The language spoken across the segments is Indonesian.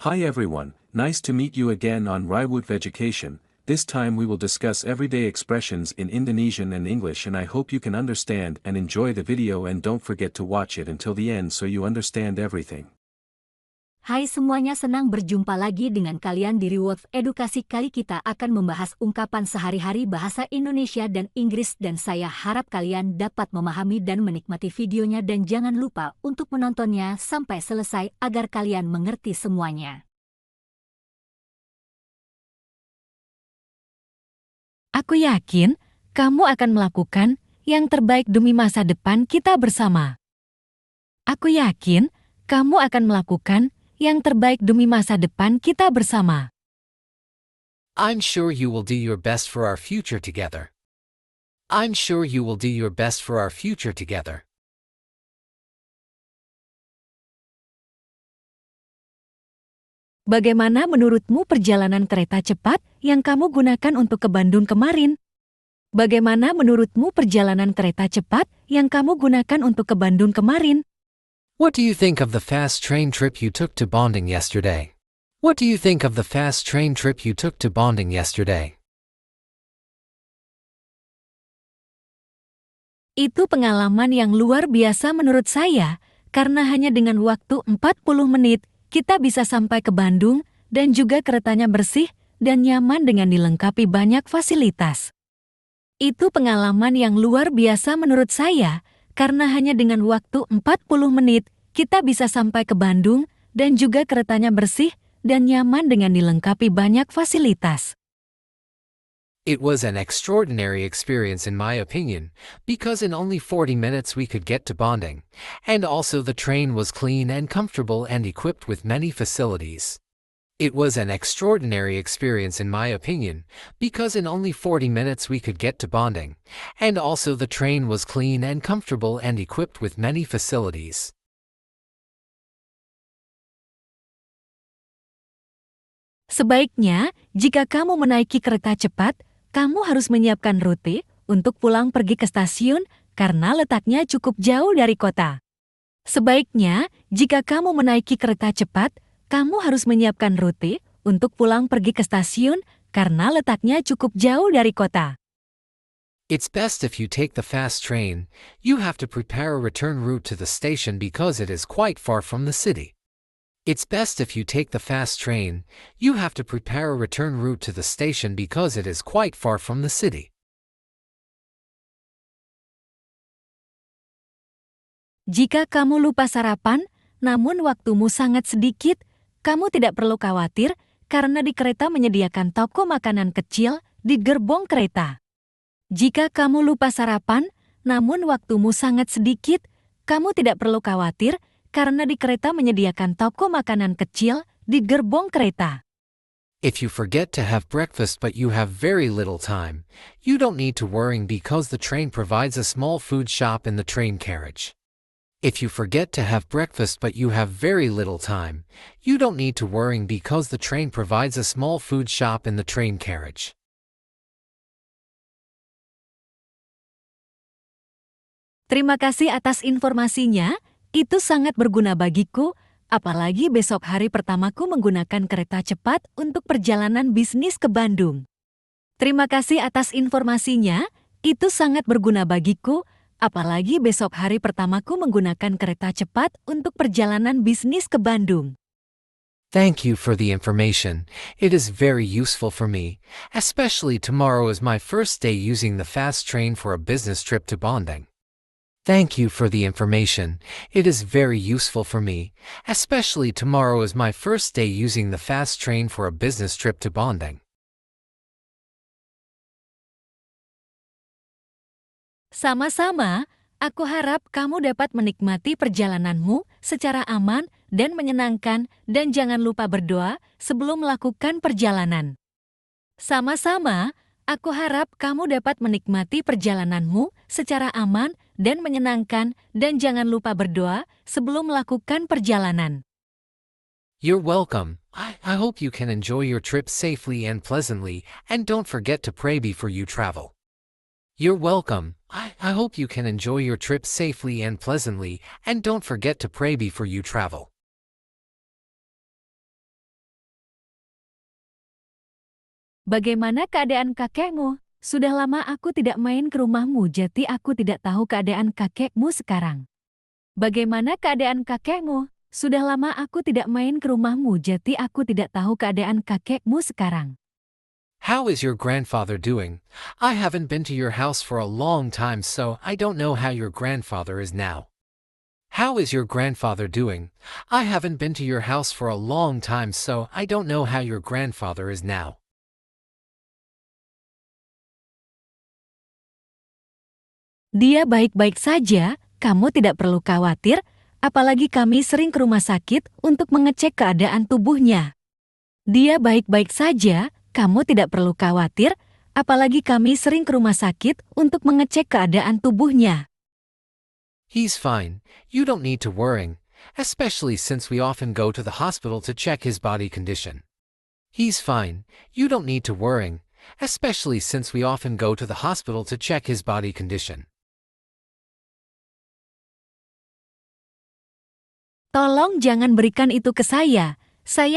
Hi everyone, nice to meet you again on Raiwood Education. This time we will discuss everyday expressions in Indonesian and English, and I hope you can understand and enjoy the video, and don't forget to watch it until the end so you understand everything. Hai semuanya, senang berjumpa lagi dengan kalian di Raiwood Edukasi. Kali kita akan membahas ungkapan sehari-hari bahasa Indonesia dan Inggris, dan saya harap kalian dapat memahami dan menikmati videonya, dan jangan lupa untuk menontonnya sampai selesai agar kalian mengerti semuanya. Aku yakin kamu akan melakukan yang terbaik demi masa depan kita bersama. Aku yakin kamu akan melakukan yang terbaik demi masa depan kita bersama. I'm sure you will do your best for our future together. I'm sure you will do your best for our future together. Bagaimana menurutmu perjalanan kereta cepat yang kamu gunakan untuk ke Bandung kemarin? Bagaimana menurutmu perjalanan kereta cepat yang kamu gunakan untuk ke Bandung kemarin? What do you think of the fast train trip you took to Bonding yesterday? What do you think of the fast train trip you took to Bonding yesterday? Itu pengalaman yang luar biasa menurut saya, karena hanya dengan waktu 40 menit, kita bisa sampai ke Bandung, dan juga keretanya bersih dan nyaman dengan dilengkapi banyak fasilitas. Itu pengalaman yang luar biasa menurut saya, karena hanya dengan waktu 40 menit, kita bisa sampai ke Bandung, dan juga keretanya bersih dan nyaman dengan dilengkapi banyak fasilitas. It was an extraordinary experience in my opinion, because in only 40 minutes we could get to Bonding, and also the train was clean and comfortable and equipped with many facilities. It was an extraordinary experience in my opinion, because in only 40 minutes we could get to Bonding, and also the train was clean and comfortable and equipped with many facilities. Sebaiknya, jika kamu menaiki kereta cepat, kamu harus menyiapkan rute untuk pulang pergi ke stasiun karena letaknya cukup jauh dari kota. Sebaiknya, jika kamu menaiki kereta cepat, kamu harus menyiapkan rute untuk pulang pergi ke stasiun karena letaknya cukup jauh dari kota. It's best if you take the fast train. You have to prepare a return route to the station because it is quite far from the city. It's best if you take the fast train. You have to prepare a return route to the station because it is quite far from the city. Jika kamu lupa sarapan, namun waktumu sangat sedikit, kamu tidak perlu khawatir karena di kereta menyediakan toko makanan kecil di gerbong kereta. Jika kamu lupa sarapan, namun waktumu sangat sedikit, kamu tidak perlu khawatir karena di kereta menyediakan toko makanan kecil di gerbong kereta. If you forget to have breakfast but you have very little time, you don't need to worry because the train provides a small food shop in the train carriage. If you forget to have breakfast but you have very little time, you don't need to worry because the train provides a small food shop in the train carriage. Terima kasih atas informasinya, itu sangat berguna bagiku, apalagi besok hari pertamaku menggunakan kereta cepat untuk perjalanan bisnis ke Bandung. Terima kasih atas informasinya, itu sangat berguna bagiku, apalagi besok hari pertamaku menggunakan kereta cepat untuk perjalanan bisnis ke Bandung. Thank you for the information. It is very useful for me, especially tomorrow is my first day using the fast train for a business trip to Bonding. Thank you for the information. It is very useful for me, especially tomorrow is my first day using the fast train for a business trip to Bonding. Sama-sama, aku harap kamu dapat menikmati perjalananmu secara aman dan menyenangkan, dan jangan lupa berdoa sebelum melakukan perjalanan. Sama-sama, aku harap kamu dapat menikmati perjalananmu secara aman dan menyenangkan, dan jangan lupa berdoa sebelum melakukan perjalanan. You're welcome. I hope you can enjoy your trip safely and pleasantly, and don't forget to pray before you travel. You're welcome. I hope you can enjoy your trip safely and pleasantly, and don't forget to pray before you travel. Bagaimana keadaan kakekmu? Sudah lama aku tidak main ke rumahmu, jadi aku tidak tahu keadaan kakekmu sekarang. Bagaimana keadaan kakekmu? Sudah lama aku tidak main ke rumahmu, jadi aku tidak tahu keadaan kakekmu sekarang. How is your grandfather doing? I haven't been to your house for a long time, so I don't know how your grandfather is now. How is your grandfather doing? I haven't been to your house for a long time, so I don't know how your grandfather is now. Dia baik-baik saja, kamu tidak perlu khawatir, apalagi kami sering ke rumah sakit untuk mengecek keadaan tubuhnya. Dia baik-baik saja, kamu tidak perlu khawatir, apalagi kami sering ke rumah sakit untuk mengecek keadaan tubuhnya. He's fine, you don't need to worry, especially since we often go to the hospital to check his body condition. He's fine, you don't need to worry, especially since we often go to the hospital to check his body condition. Tolong jangan berikan itu ke saya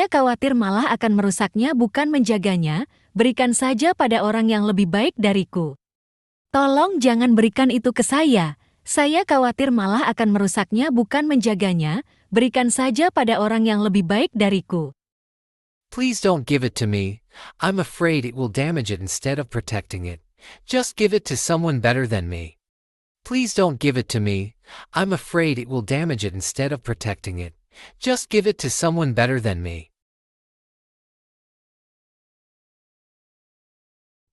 khawatir malah akan merusaknya bukan menjaganya, berikan saja pada orang yang lebih baik dariku. Tolong jangan berikan itu ke saya khawatir malah akan merusaknya bukan menjaganya, berikan saja pada orang yang lebih baik dariku. Please don't give it to me, I'm afraid it will damage it instead of protecting it. Just give it to someone better than me. Please don't give it to me, I'm afraid it will damage it instead of protecting it. Just give it to someone better than me.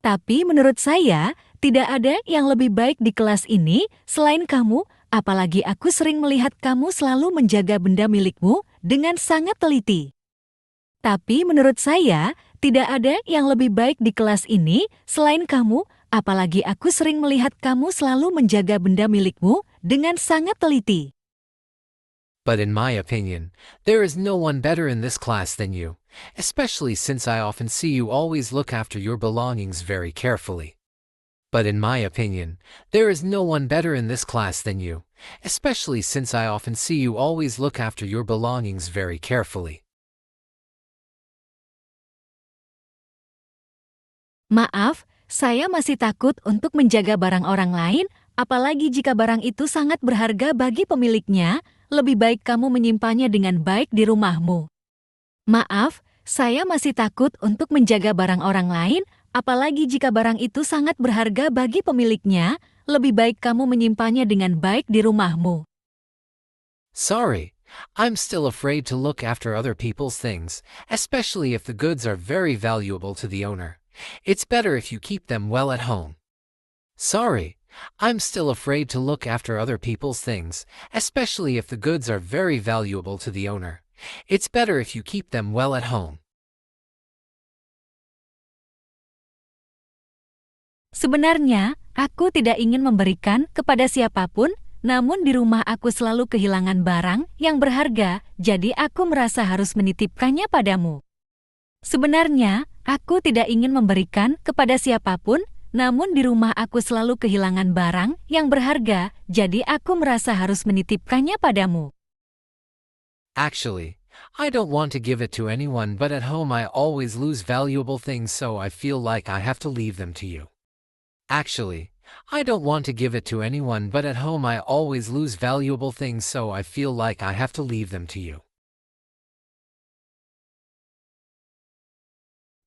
Tapi menurut saya, tidak ada yang lebih baik di kelas ini selain kamu, apalagi aku sering melihat kamu selalu menjaga benda milikmu dengan sangat teliti. Tapi menurut saya, tidak ada yang lebih baik di kelas ini selain kamu, apalagi aku sering melihat kamu selalu menjaga benda milikmu dengan sangat teliti. But in my opinion, there is no one better in this class than you, especially since I often see you always look after your belongings very carefully. But in my opinion, there is no one better in this class than you, especially since I often see you always look after your belongings very carefully. Maaf, saya masih takut untuk menjaga barang orang lain, apalagi jika barang itu sangat berharga bagi pemiliknya, lebih baik kamu menyimpannya dengan baik di rumahmu. Maaf, saya masih takut untuk menjaga barang orang lain, apalagi jika barang itu sangat berharga bagi pemiliknya, lebih baik kamu menyimpannya dengan baik di rumahmu. Sorry, I'm still afraid to look after other people's things, especially if the goods are very valuable to the owner. It's better if you keep them well at home. Sorry, I'm still afraid to look after other people's things, especially if the goods are very valuable to the owner. It's better if you keep them well at home. Sebenarnya, aku tidak ingin memberikan kepada siapapun, namun di rumah aku selalu kehilangan barang yang berharga, jadi aku merasa harus menitipkannya padamu. Sebenarnya, aku tidak ingin memberikan kepada siapapun, namun di rumah aku selalu kehilangan barang yang berharga, jadi aku merasa harus menitipkannya padamu. Actually, I don't want to give it to anyone, but at home I always lose valuable things, so I feel like I have to leave them to you. Actually, I don't want to give it to anyone, but at home I always lose valuable things, so I feel like I have to leave them to you.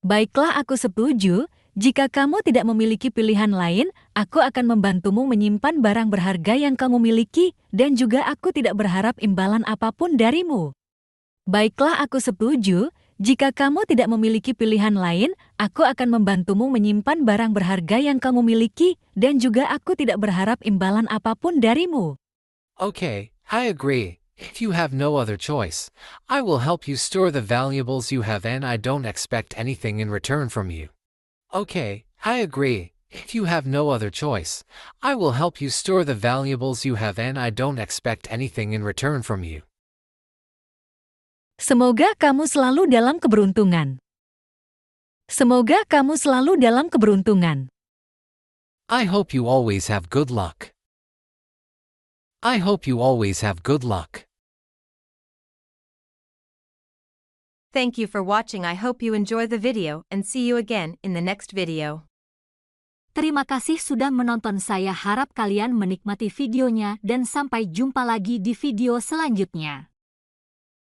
Baiklah, aku setuju. Jika kamu tidak memiliki pilihan lain, aku akan membantumu menyimpan barang berharga yang kamu miliki, dan juga aku tidak berharap imbalan apapun darimu. Baiklah, aku setuju. Jika kamu tidak memiliki pilihan lain, aku akan membantumu menyimpan barang berharga yang kamu miliki, dan juga aku tidak berharap imbalan apapun darimu. Okay, I agree. If you have no other choice, I will help you store the valuables you have, and I don't expect anything in return from you. Okay, I agree. If you have no other choice, I will help you store the valuables you have, and I don't expect anything in return from you. Semoga kamu selalu dalam keberuntungan. Semoga kamu selalu dalam keberuntungan. I hope you always have good luck. I hope you always have good luck. Thank you for watching. I hope you enjoy the video and see you again in the next video. Terima kasih sudah menonton. Saya harap kalian menikmati videonya dan sampai jumpa lagi di video selanjutnya.